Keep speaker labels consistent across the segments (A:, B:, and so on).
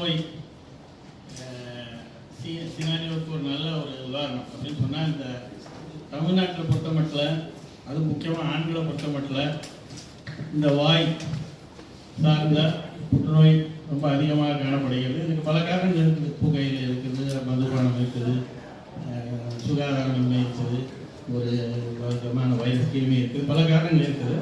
A: புற்றுநோய் சினாரியோவுக்கு ஒரு நல்ல ஒரு உதாரணம் அப்படின்னு சொன்னால், இந்த தமிழ்நாட்டில் பொறுத்த மட்டும், அது முக்கியமாக ஆண்களை பொறுத்த மட்டும், இந்த வாய் சார்ந்த புற்றுநோய் ரொம்ப அதிகமாக காணப்படுகிறது. இதுக்கு பல காரணங்கள் இருக்குது. புகையில் இருக்குது, மதுபானம் இருக்குது, சுகாதாரமின்மை இருக்குது, ஒரு விதமான வைரஸ் கிருமி இருக்குது, பல காரணங்கள் இருக்குது.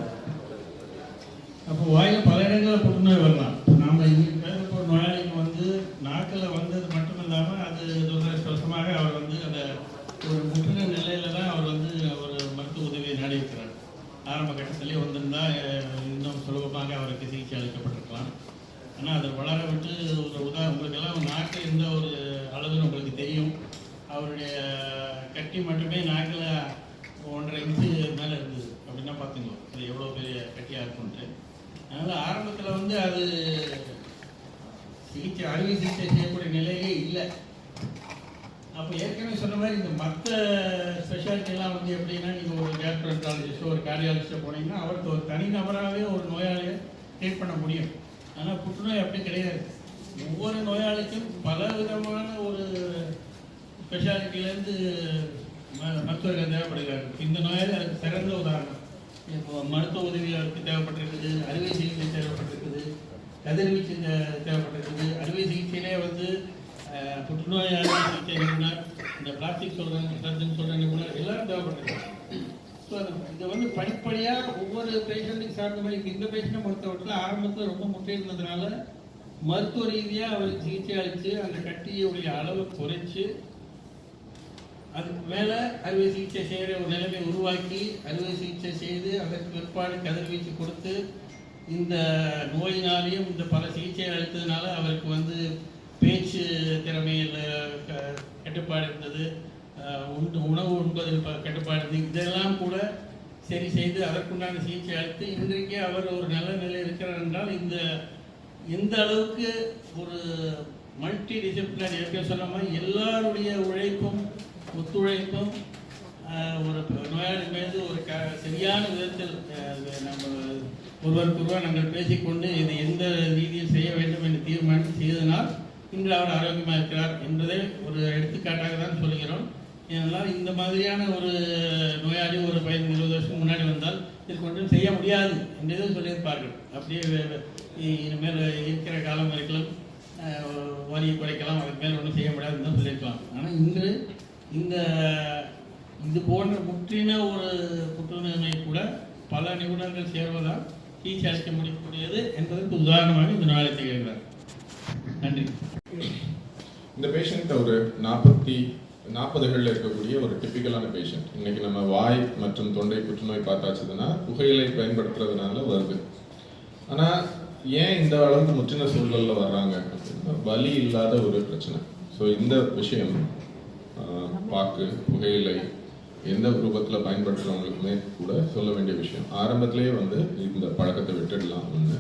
A: அப்போ வாயில் பல இடங்களில் புற்றுநோய் வரலாம். நாம் இன்னைக்கு பேசப்போ நோயாளிக்கு வந்து நாக்கில் வந்தது மட்டும் இல்லாமல் அது துரதிருஷ்டவசமாக அவர் வந்து அந்த ஒரு முற்றின நிலையில தான் அவர் வந்து ஒரு மருத்துவ உதவியை நாடி இருக்கிறார். ஆரம்ப கட்டத்திலே வந்திருந்தால் இன்னும் சுலபமாக அவருக்கு சிகிச்சை அளிக்கப்பட்டிருக்கலாம். ஆனால் அதை வளர விட்டு ஒரு உங்களுக்கெல்லாம் நாக்கு எந்த ஒரு அளவுன்னு உங்களுக்கு தெரியும். அவருடைய கட்டி மட்டுமே நாக்கில் 1.5 இன்ச்சு மேலே இருந்தது அப்படின்னா பார்த்துங்க அது எவ்வளோ பெரிய கட்டியாக இருக்குன்ட்டு. அதனால் ஆரம்பத்தில் வந்து அது அறுவை சிகிச்சை செய்யக்கூடிய நிலையே இல்லை. அப்போ ஏற்கனவே சொன்ன மாதிரி இந்த மற்ற ஸ்பெஷாலிட்டிலாம் வந்து எப்படின்னா, நீங்கள் ஒரு கேஸ்ட்ரோஎன்ட்ராலஜிஸ்டோ ஒரு கார்டியாலஜிஸ்டோ போனீங்கன்னா அவருக்கு ஒரு தனிநபராகவே ஒரு நோயாளியை ட்ரீட் பண்ண முடியும். ஆனால் புற்றுநோய் அப்படி கிடையாது. ஒவ்வொரு நோயாளிக்கும் பல விதமான ஒரு ஸ்பெஷாலிட்டிலேருந்து மருத்துவர்கள் தேவைப்படுகிறார்கள். இந்த நோயாளி அதுக்கு சிறந்த உதாரணம். இப்போ மருத்துவ உதவி அவருக்கு தேவைப்பட்டிருக்குது, அறுவை சிகிச்சை தேவைப்பட்டிருக்குது, கதிர்வீச்சு தேவைப்பட்டிருக்குது. அறுவை சிகிச்சையிலே வந்து புற்றுநோய் அறுவை சிகிச்சை நிபுணர், இந்த பிளாஸ்டிக் சர்ஜன் சொல்கிற நிபுணர் எல்லாரும் தேவைப்பட்டிருக்காங்க. ஸோ இதை வந்து படிப்படியாக ஒவ்வொரு பேஷண்ட்டுக்கு சார்ந்த மாதிரி இந்த பேஷண்ட்டை பொறுத்தவரையில் ஆரம்பத்தில் ரொம்ப முற்றியிருந்ததுனால மருத்துவ ரீதியாக அவருக்கு சிகிச்சை அளித்து அந்த கட்டியுடைய அளவை குறைச்சி அதுக்கு மேலே அறுவை சிகிச்சை செய்கிற ஒரு நிலைமை உருவாக்கி அறுவை சிகிச்சை செய்து அதற்கு பிற்பாடு கதிர்வீச்சு கொடுத்து இந்த நோயினாலேயும் இந்த பல சிகிச்சை அளித்ததுனால அவருக்கு வந்து பேச்சு திறமையில் கட்டுப்பாடு இருந்தது, உணவு உண்பதில் கட்டுப்பாடு இருந்தது. இதெல்லாம் கூட சரி செய்து அதற்குண்டான சிகிச்சை அளித்து இன்றைக்கே அவர் ஒரு நல்ல நிலையில் இருக்கிறார் என்றால் இந்த எந்த அளவுக்கு ஒரு மல்டி டிசிப்ளினரி ஏற்கனவே சொன்ன மாதிரி எல்லாருடைய உழைப்பும் ஒத்துழைப்பும் ஒரு நோயாளி மீது ஒரு சரியான விதத்தில் நம்ம ஒருவருக்கொருவர் நாங்கள் பேசிக்கொண்டு இது எந்த ரீதியில் செய்ய வேண்டும் என்று தீர்மானித்து செய்தனால் இன்று அவர் ஆரோக்கியமாக இருக்கிறார் என்பதை ஒரு எடுத்துக்காட்டாக தான் சொல்கிறோம். ஏனென்றால் இந்த மாதிரியான ஒரு நோயாளி ஒரு 15-20 வருஷம் முன்னாடி வந்தால் இதற்கு ஒன்றும் செய்ய முடியாது என்றதும் சொல்லியிருப்பார்கள். அப்படியே இனிமேல் இருக்கிற காலம் வரைக்கும் வரியை குறைக்கலாம், அதுக்கு மேலே ஒன்றும் செய்ய முடியாதுன்னு தான் சொல்லியிருக்கலாம். ஆனால் இன்று இது போன்ற முற்றின ஒரு புற்றுநோயை கூட பல நிபுணர்கள் சேர்வதால் சிகிச்சை அளிக்க முடியக்கூடியது என்பதற்கு உதாரணமாக இந்த நாளை திகழ்கிறார். நன்றி.
B: இந்த பேஷண்ட் ஒரு 40களில் இருக்கக்கூடிய ஒரு டிப்பிக்கலான பேஷண்ட். இன்னைக்கு நம்ம வாய் மற்றும் தொண்டை புற்றுநோய் பார்த்தாச்சுன்னா புகையிலை பயன்படுத்துறதுனால வருது. ஆனால் ஏன் இந்த அளவுக்கு முற்றின சூழலில் வர்றாங்க அப்படின்னா வலி இல்லாத ஒரு பிரச்சனை. ஸோ இந்த விஷயம் பாக்கு புகையிலை எந்த ரூபத்தில் பயன்படுத்துகிறவங்களுக்குமே கூட சொல்ல வேண்டிய விஷயம். ஆரம்பத்திலேயே வந்து இந்த பழக்கத்தை விட்டுடலாம். ஒன்று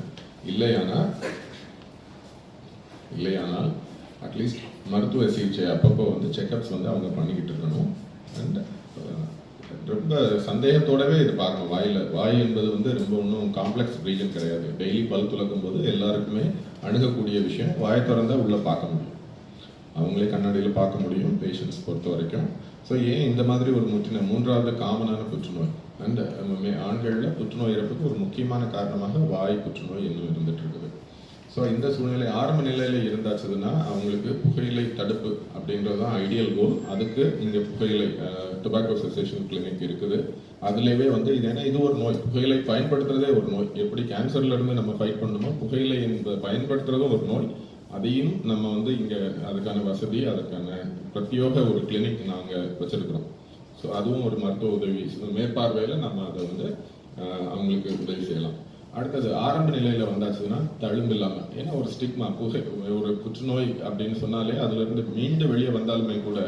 B: இல்லையானால் அட்லீஸ்ட் மருத்துவ சிகிச்சை அப்பப்போ வந்து செக்கப்ஸ் வந்து அவங்க பண்ணிக்கிட்டு இருக்கணும். அண்ட் ரொம்ப சந்தேகத்தோடவே இது பார்க்கணும். வாய் என்பது வந்து ரொம்ப ஒன்றும் காம்ப்ளெக்ஸ் ரீஜன் கிடையாது. டெய்லி பல் துலக்கும் போது எல்லாருக்குமே அணுகக்கூடிய விஷயம். வாய் திறந்தால் உள்ளே பார்க்க முடியும், அவங்களே கண்ணாடியில் பார்க்க முடியும் பேஷண்ட்ஸ் பொறுத்த வரைக்கும். ஸோ ஏன் இந்த மாதிரி ஒரு முற்றின 3வது காமனான புற்றுநோய் அண்ட் ஆண்களில் புற்றுநோய் இறப்புக்கு ஒரு முக்கியமான காரணமாக வாய் புற்றுநோய் இன்னும் இருந்துட்டு இருக்குது. ஸோ இந்த சூழ்நிலை ஆரம்ப நிலையில் இருந்தாச்சுன்னா அவங்களுக்கு புகையிலை தடுப்பு அப்படின்றது தான் ஐடியல் கோல். அதுக்கு இங்கே புகையிலை டொபாக்கோ செசேஷன் கிளினிக் இருக்குது. அதுலேயே வந்து இது ஏன்னா இது ஒரு நோய், புகையிலை பயன்படுத்துறதே ஒரு நோய். எப்படி கேன்சர்லேருந்து நம்ம ஃபைட் பண்ணணுமோ புகையிலை பயன்படுத்துறதும் ஒரு நோய். அதையும் நம்ம வந்து இங்கே அதுக்கான வசதி அதுக்கான பிரத்யோக ஒரு கிளினிக் நாங்கள் வச்சிருக்கிறோம். ஸோ அதுவும் ஒரு மருத்துவ உதவி மேற்பார்வையில் நம்ம அதை வந்து அவங்களுக்கு உதவி செய்யலாம். அடுத்தது ஆரம்ப நிலையில் வந்தாச்சுன்னா தழும்பு இல்லாமல், ஏன்னா ஒரு ஸ்டிக்மா ஒரு புற்றுநோய் அப்படின்னு சொன்னாலே அதுலேருந்து மீண்டு வெளியே வந்தாலுமே கூட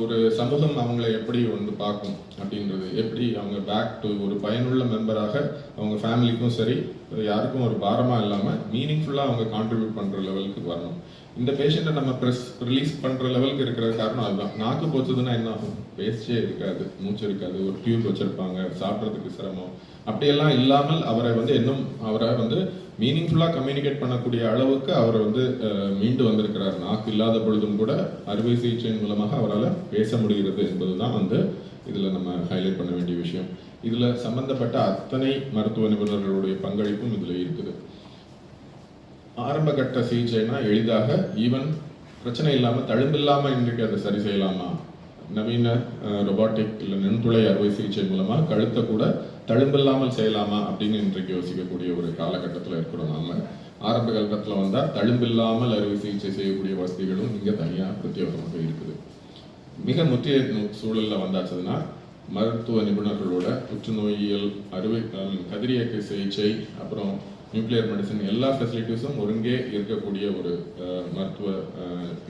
B: ஒரு சமூகம் அவங்களை எப்படி வந்து பார்க்கும் அப்படின்றது, எப்படி அவங்க பேக் டு ஒரு பயனுள்ள மெம்பராக அவங்க ஃபேமிலிக்கும் சரி யாருக்கும் ஒரு பாரமாக இல்லாமல் மீனிங்ஃபுல்லாக அவங்க கான்ட்ரிபியூட் பண்ணுற லெவலுக்கு வரணும். இந்த பேஷண்ட்டை நம்ம ரிலீஸ் பண்ணுற லெவலுக்கு இருக்கிற காரணம் அதுதான். நாக்கு போச்சதுன்னா என்ன ஆகும்? பேச்சே இருக்காது, மூச்சு இருக்காது, ஒரு டியூப் வச்சுருப்பாங்க, சாப்பிட்றதுக்கு சிரமம், அப்படியெல்லாம் இல்லாமல் அவரை வந்து மீனிங்ஃபுல்லாக கம்யூனிகேட் பண்ணக்கூடிய அளவுக்கு அவர் வந்து மீண்டு வந்திருக்கிறார். நாக்கு இல்லாத பொழுதும் கூட அறுவை சிகிச்சையின் மூலமாக அவரால் பேச முடிகிறது என்பது தான் வந்து இதில் நம்ம ஹைலைட் பண்ண வேண்டிய விஷயம். இதில் சம்பந்தப்பட்ட அத்தனை மருத்துவ நிபுணர்களுடைய பங்களிப்பும் இதில் இருக்குது. ஆரம்ப கட்ட சிகிச்சைனா எளிதாக ஈவன் பிரச்சனை இல்லாமல் தழும்பில்லாமல் இன்றைக்கு அதை சரி செய்யலாமா? நவீன ரொபாட்டிக் இல்லை நுண்துளை அறுவை சிகிச்சை மூலமாக கழுத்தை கூட தழும்பில்லாமல் செய்யலாமா அப்படின்னு இன்றைக்கு யோசிக்கக்கூடிய ஒரு காலகட்டத்தில் இருக்கிறோம். நாம ஆரம்ப கட்டத்தில் வந்தால் தழும்பில்லாமல் அறுவை சிகிச்சை செய்யக்கூடிய வசதிகளும் இங்கே தனியாக பிரத்யேகமாக இருக்குது. மிக முற்றிய சூழலில் வந்தாச்சுன்னா மருத்துவ நிபுணர்களோட புற்றுநோயியல், கதிரியக்க சிகிச்சை, அப்புறம் நியூக்ளியர் மெடிசன் எல்லா ஃபெசிலிட்டிஸும் ஒருங்கே இருக்கக்கூடிய ஒரு மருத்துவ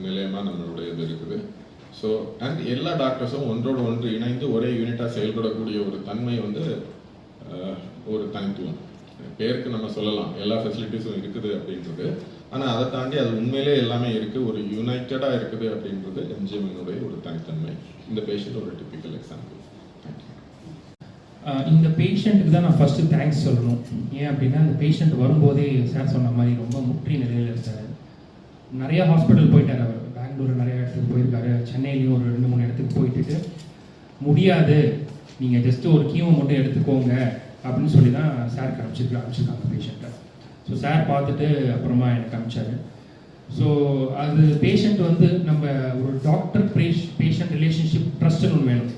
B: நிலையமாக நம்மளுடையது இருக்குது. ஸோ அண்ட் எல்லா டாக்டர்ஸும் ஒன்றோடு ஒன்று இணைந்து ஒரே யூனிட்டாக செயல்படக்கூடிய ஒரு தன்மை வந்து ஒரு தனித்துவம். பேருக்கு நம்ம சொல்லலாம் எல்லா ஃபெசிலிட்டிஸும் இருக்குது அப்படின்றது, ஆனால் அதை தாண்டி அது உண்மையிலே எல்லாமே இருக்குது, ஒரு யுனைட்டடாக இருக்குது அப்படின்றது எம்ஜிஎம்னுடைய ஒரு தனித்தன்மை. இந்த பேஷண்ட் ஒரு டிப்பிக்கல் எக்ஸாம்பிள்.
C: இந்த பேஷண்ட்டுக்கு தான் நான் ஃபஸ்ட்டு தேங்க்ஸ் சொல்லணும். ஏன் அப்படின்னா இந்த பேஷண்ட் வரும்போதே சார் சொன்ன மாதிரி ரொம்ப முற்றி நிலையில் இருக்கார். நிறையா ஹாஸ்பிட்டல் போயிட்டார் அவர். பெங்களூர் நிறைய இடத்துக்கு போயிருக்காரு, சென்னையிலையும் ஒரு 2-3 இடத்துக்கு போயிட்டு முடியாது, நீங்கள் ஜஸ்ட்டு ஒரு கீமோ மட்டும் எடுத்துக்கோங்க அப்படின்னு சொல்லி தான் சாருக்கு அனுப்பிச்சிருக்காங்க பேஷண்ட்டை. ஸோ சார் பார்த்துட்டு அப்புறமா எனக்கு அனுப்பிச்சாரு. ஸோ அது பேஷண்ட் வந்து நம்ம ஒரு டாக்டர் பேஷண்ட் ரிலேஷன்ஷிப் ட்ரஸ்ட்டுன்னு ஒன்று வேணும்.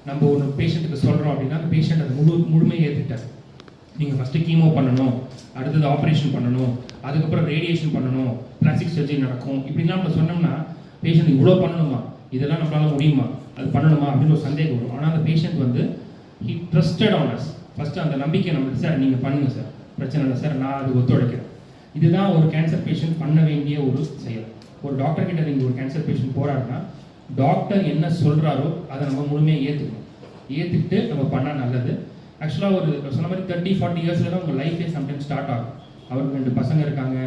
C: நம்ம ஒரு பேஷண்ட்டுக்கு சொல்கிறோம் அப்படின்னா அந்த பேஷண்ட் அதை முழுமையை ஏற்றுக்கிட்டார். நீங்கள் ஃபஸ்ட்டு கீமோ பண்ணணும், அடுத்தது ஆப்ரேஷன் பண்ணணும், அதுக்கப்புறம் ரேடியேஷன் பண்ணணும், பிளாஸ்டிக் சர்ஜரி நடக்கும், இப்படிலாம் நம்ம சொன்னோம்னா பேஷண்ட் இவ்வளோ பண்ணணுமா, இதெல்லாம் நம்மளால முடியுமா, அது பண்ணணுமா அப்படின்னு ஒரு சந்தேகம் வரும். ஆனால் அந்த பேஷண்ட் வந்து he trusted on us. First அந்த நம்பிக்கை நம்மளுக்கு, சார் நீங்கள் பண்ணுங்கள் சார், பிரச்சனை இல்லை சார், நான் அது ஒத்துழைக்கிறேன். இதுதான் ஒரு கேன்சர் பேஷண்ட் பண்ண வேண்டிய ஒரு செயல். ஒரு டாக்டர் கிட்ட நீங்கள் ஒரு கேன்சர் பேஷண்ட் போகிறாருன்னா டாக்டர் என்ன சொல்கிறாரோ அதை நம்ம முழுமையாக ஏற்றுக்கிட்டு நம்ம பண்ணால் நல்லது. ஆக்சுவலாக ஒரு சொன்ன மாதிரி 30-40 இயர்ஸில் தான் உங்கள் லைஃபே சம்டைம்ஸ் ஸ்டார்ட் ஆகும். அவருக்கு 2 பசங்க இருக்காங்க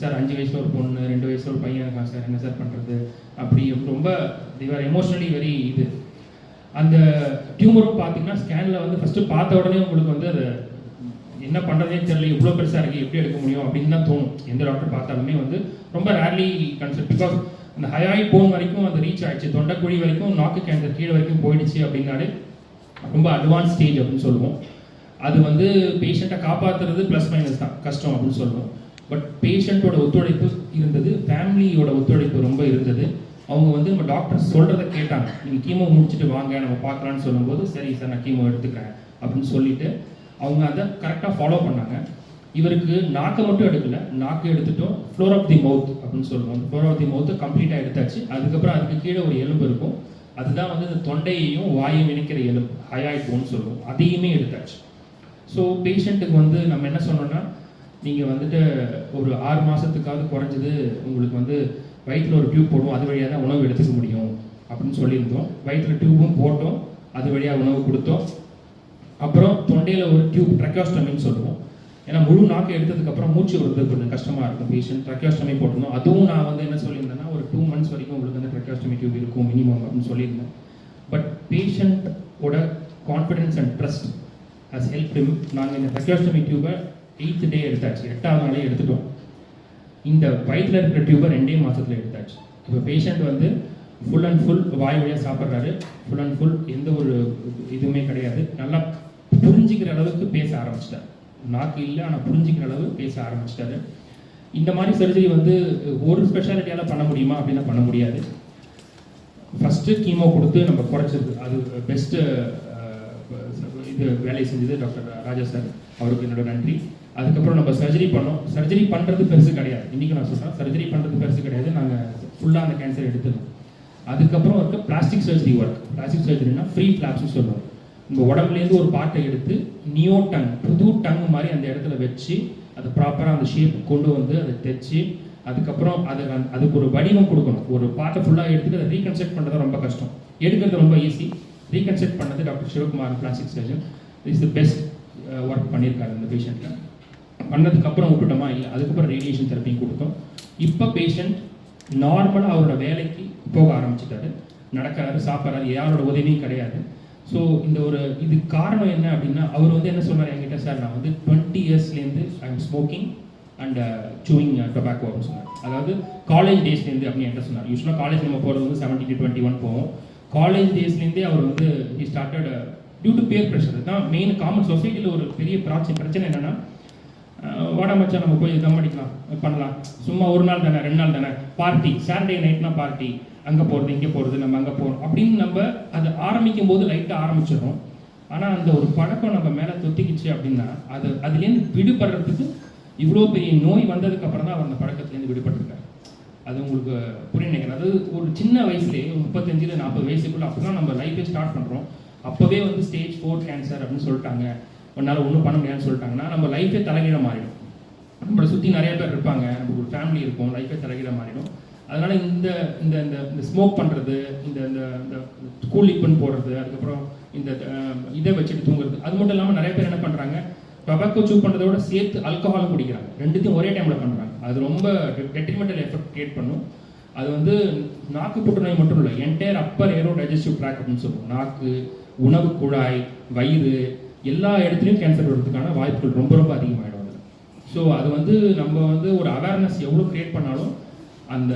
C: சார், 5 வயசில் ஒரு பொண்ணு, 2 வயசில் ஒரு பையன் இருக்காங்க சார், என்ன சார் பண்ணுறது அப்படி ரொம்ப தேவர் எமோஷ்னலி வெரி இது. அந்த டியூமரும் பார்த்தீங்கன்னா ஸ்கேனில் வந்து ஃபஸ்ட்டு பார்த்த உடனே உங்களுக்கு வந்து அது என்ன பண்ணுறதே தெரியல, இவ்வளோ பெருசாக இருக்குது, எப்படி எடுக்க முடியும் அப்படின்னு தான் தோணும். எந்த டாக்டர் பார்த்தாலுமே வந்து ரொம்ப ரேர்லி கன்சல்ட், பிகாஸ் அந்த ஹயாய் போன் வரைக்கும் அது ரீச் ஆயிடுச்சு, தொண்டைக்குழி வரைக்கும், நாக்கு கேன்சர் கீழே வரைக்கும் போயிடுச்சு அப்படின்னாலே ரொம்ப அட்வான்ஸ் ஸ்டேஜ் அப்படின்னு சொல்லுவோம். அது வந்து பேஷண்ட்டை காப்பாற்றுறது ப்ளஸ் மைனஸ் தான், கஷ்டம் அப்படின்னு சொல்லுவோம். பட் பேஷண்ட்டோட ஒத்துழைப்பு இருந்தது, ஃபேமிலியோட ஒத்துழைப்பு ரொம்ப இருந்தது. அவங்க வந்து நம்ம டாக்டர் சொல்கிறத கேட்டாங்க. நீங்கள் கீமோ முடிச்சுட்டு வாங்க நம்ம பார்க்கலான்னு சொல்லும்போது சரி சார் நான் கீமோ எடுத்துக்கிறேன் அப்படின்னு சொல்லிட்டு அவங்க அதை கரெக்டாக ஃபாலோ பண்ணாங்க. இவருக்கு நாக்கை மட்டும் எடுக்கல, நாக்கு எடுத்துட்டோம், ஃப்ளோர் ஆஃப் தி மவுத் அப்படின்னு சொல்லுவோம். ஃப்ளோர் ஆஃப் தி மவுத்தை கம்ப்ளீட்டாக எடுத்தாச்சு. அதுக்கப்புறம் அதுக்கு கீழே ஒரு எலும்பு இருக்கும், அதுதான் வந்து இந்த தொண்டையையும் வாயும் இணைக்கிற எலும்பு, ஹயாய் போன்னு சொல்லுவோம், அதையுமே எடுத்தாச்சு. ஸோ பேஷண்ட்டுக்கு வந்து நம்ம என்ன சொன்னோம்னா, நீங்கள் வந்துட்டு ஒரு 6 மாதத்துக்காவது குறைஞ்சது உங்களுக்கு வந்து வயிற்றில் ஒரு டியூப் போடுவோம், அது வழியாக தான் உணவு எடுத்துக்க முடியும் அப்படின்னு சொல்லியிருந்தோம். வயிற்றில் டியூப்பும் போட்டோம், அது வழியாக உணவு கொடுத்தோம். அப்புறம் தொண்டையில் ஒரு டியூப், ட்ரக்கியோஸ்டமின்னு சொல்லுவோம். ஏன்னா முழு நாக்கு எடுத்ததுக்கப்புறம் மூச்சு விடுறது கொஞ்சம் கஷ்டமாக இருக்கும் பேஷண்ட், ட்ரக்கியோஸ்டமி போட்டிருந்தோம். அதுவும் நான் வந்து என்ன சொல்லியிருந்தேன்னா ஒரு 2 months வரைக்கும் உங்களுக்கு வந்து ட்ரக்கியோஸ்டமி டியூப் இருக்கும் மினிமம் அப்படின்னு சொல்லியிருந்தேன். பட் பேஷண்ட்டோட confidence and trust has help him. நாங்கள் இந்த ட்ரக்கியோஸ்டமி டியூபை 8th day எடுத்தாச்சு, 8வது நாளே எடுத்துட்டோம். இந்த வயிற்றில் இருக்கிற டியூபை 2 மாதத்தில் எடுத்தாச்சு. இப்போ பேஷண்ட் வந்து ஃபுல் அண்ட் ஃபுல் வாய் வழியாக சாப்பிட்றாரு, ஃபுல் அண்ட் ஃபுல் எந்த ஒரு இதுவுமே கிடையாது, நல்லா புரிஞ்சிக்கிற அளவுக்கு பேச ஆரம்பிச்சிட்டார். நாக்கு இல்லை ஆனால் புரிஞ்சிக்கிற அளவு பேச ஆரம்பிச்சிட்டாரு. இந்த மாதிரி சர்ஜரி வந்து ஒரு ஸ்பெஷாலிட்டியால் பண்ண முடியுமா அப்படின்னா பண்ண முடியாது. ஃபஸ்ட்டு கீமோ கொடுத்து நம்ம குறைச்சிருக்கு, அது பெஸ்ட்டு இது வேலையை செஞ்சது டாக்டர் ராஜா சார், அவருக்கு என்னோட நன்றி. அதுக்கப்புறம் நம்ம சர்ஜரி பண்ணோம். சர்ஜரி பண்ணுறது பெருசு கிடையாது, இன்றைக்கி நான் சொல்கிறேன் சர்ஜரி பண்ணுறது பெருசு கிடையாது, நாங்கள் ஃபுல்லாக அந்த கேன்சர் எடுத்துருந்தோம். அதுக்கப்புறம் இருக்க பிளாஸ்டிக் சர்ஜரி ஒர்க். பிளாஸ்டிக் சர்ஜரினா ஃப்ரீ ஃப்ளாப்ஸ்னு சொல்லுவோம். உங்கள் உடம்புலேருந்து ஒரு பார்ட்டை எடுத்து நியோ டங், புது டங் மாதிரி அந்த இடத்துல வச்சு அதை ப்ராப்பராக அந்த ஷேப் கொண்டு வந்து அதை தைச்சி அதுக்கப்புறம் அதுக்கு ஒரு வடிவம் கொடுக்கணும். ஒரு பார்ட்டை ஃபுல்லாக எடுத்துகிட்டு அதை ரீகன்ஸ்ட்ரக்ட் பண்ணுறது ரொம்ப கஷ்டம், எடுக்கிறது ரொம்ப ஈஸி. ரீகன்ஸ்ட்ரக்ட் பண்ணது doctor Sivakumar plastic surgeon is the best work பண்ணியிருக்காரு இந்த பேஷண்ட்டில். பண்ணதுக்கப்புறம் விட்டுட்டோமா இல்லை, அதுக்கப்புறம் ரேடியேஷன் தெரப்பியும் கொடுத்தோம். இப்போ பேஷண்ட் நார்மலாக அவரோட வேலைக்கு போக ஆரம்பிச்சிட்டாரு, நடக்கிறாரு, சாப்பிட்றாரு, யாரோட உதவியும் கிடையாது. ஸோ இந்த ஒரு இது காரணம் என்ன அப்படின்னா, அவர் வந்து என்ன சொன்னார் என்கிட்ட, சார் நான் வந்து 20 இயர்ஸ்லேருந்து I am smoking and chewing tobacco அப்படின்னு சொன்னார். அதாவது காலேஜ் டேஸ்லேருந்து அப்படின்னு என்கிட்ட சொன்னார். யூஸ்வலாக காலேஜ் நம்ம போகிறது வந்து 17 to 21 போவோம். காலேஜ் டேஸ்லேருந்தே அவர் வந்து he started due to peer pressure தான் மெயின். காமன் சொசைட்டியில் ஒரு பெரிய பிரச்சனை என்னென்னா, வாடா மச்சான் நம்ம போய் தம் அடிக்கலாம் பண்ணலாம், சும்மா ஒரு நாள் தானே 2 நாள் தானே, பார்ட்டி சாட்டர்டே நைட்னா பார்ட்டி, அங்கே போகிறது இங்கே போகிறது, நம்ம அங்கே போகிறோம் அப்படின்னு நம்ம அதை ஆரம்பிக்கும் போது லைட்டாக ஆரம்பிச்சிடுறோம். ஆனால் அந்த ஒரு பழக்கம் நம்ம மேலே தொத்திக்கிச்சு அப்படின்னா அதுலேருந்து விடுபடுறதுக்கு இவ்வளோ பெரிய நோய் வந்ததுக்கு அப்புறம் தான் அவர் அந்த பழக்கத்துலேருந்து விடுபட்டிருக்காரு. அது உங்களுக்கு புரிய நினைக்கிறேன். அதாவது ஒரு சின்ன வயசுலேயே 35 40 வயசுக்குள்ள அப்போ தான் நம்ம லைஃபே ஸ்டார்ட் பண்ணுறோம். அப்போவே வந்து ஸ்டேஜ் 4 கேன்சர் அப்படின்னு சொல்லிட்டாங்க, உன்னால் ஒன்றும் பண்ண முடியாதுன்னு சொல்லிட்டாங்கன்னா நம்ம லைஃபே தலைகீழ மாறிடும். நம்மளை சுற்றி நிறைய பேர் இருப்பாங்க, நமக்கு ஒரு ஃபேமிலி இருக்கும், லைஃபே தலைகீழ மாறிடும். அதனால இந்த இந்த இந்த ஸ்மோக் பண்ணுறது, இந்த இந்த ஸ்கூல் லிப்பன் போடுறது, அதுக்கப்புறம் இந்த இதை வச்சுட்டு தூங்குறது, அது மட்டும் இல்லாமல் நிறைய பேர் என்ன பண்ணுறாங்க, டொபாக்கோ சூ பண்ணுறதோட சேர்த்து ஆல்கஹாலும் குடிக்கிறாங்க. ரெண்டுத்தையும் ஒரே டைமில் பண்ணுறாங்க. அது ரொம்ப டெட்ரிமெண்டல் எஃபெக்ட் கிரியேட் பண்ணும். அது வந்து நாக்கு புற்றுநோய் மட்டும் இல்லை, entire upper aerodigestive tract அப்படின்னு சொல்லுவோம். நாக்கு, உணவு குழாய், வயிறு, எல்லா இடத்துலையும் கேன்சர் வர்றதுக்கான வாய்ப்புகள் ரொம்ப ரொம்ப அதிகமாகிடும் அதில். ஸோ அது வந்து நம்ம வந்து ஒரு அவேர்னஸ் எவ்வளோ க்ரியேட் பண்ணாலும் அந்த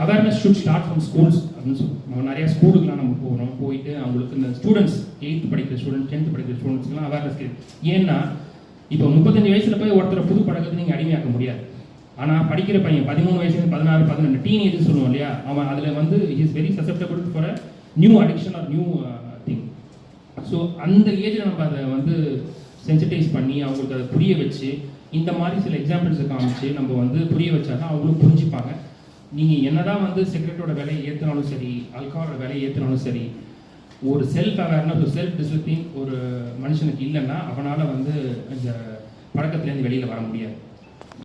C: awareness should start from schools அப்படின்னு சொல்லுவோம். நம்ம நிறையா ஸ்கூலுக்குலாம் நம்ம போகிறோம், போயிட்டு அவங்களுக்கு இந்த ஸ்டூடெண்ட்ஸ் 8th படிக்கிற ஸ்டூடெண்ட் 10th படிக்கிற ஸ்டூடெண்ட்ஸ்க்குலாம் அவேர்னஸ் கிரியேட். ஏன்னா இப்போ 35 வயசில் போய் ஒருத்தரை புது பழக்கத்தை நீங்கள் அடிமையாக்க முடியாது. ஆனால் படிக்கிற பையன் 13 வயசுலேருந்து 16 12 டீனேஜ் சொல்லுவோம் இல்லையா, அவன் அதில் வந்து is very susceptible for a new addiction or new thing. So அந்த ஏஜில் நம்ம அதை வந்து சென்சிட்டைஸ் பண்ணி அவங்களுக்கு அதை புரிய வச்சு இந்த மாதிரி சில எக்ஸாம்பிள்ஸை காமிச்சு நம்ம வந்து புரிய வச்சா தான் அவங்களும் புரிஞ்சுப்பாங்க. நீங்கள் என்னதான் வந்து சிகரெட்டோட விலையை ஏற்றினாலும் சரி, ஆல்கஹாலோட விலையை ஏற்றினாலும் சரி, ஒரு செல்ஃப் அவேர்னஸ், ஒரு செல்ஃப் டிசிப்ளின் ஒரு மனுஷனுக்கு இல்லைன்னா அவனால் வந்து இந்த பழக்கத்துலேருந்து வெளியில் வர முடியாது.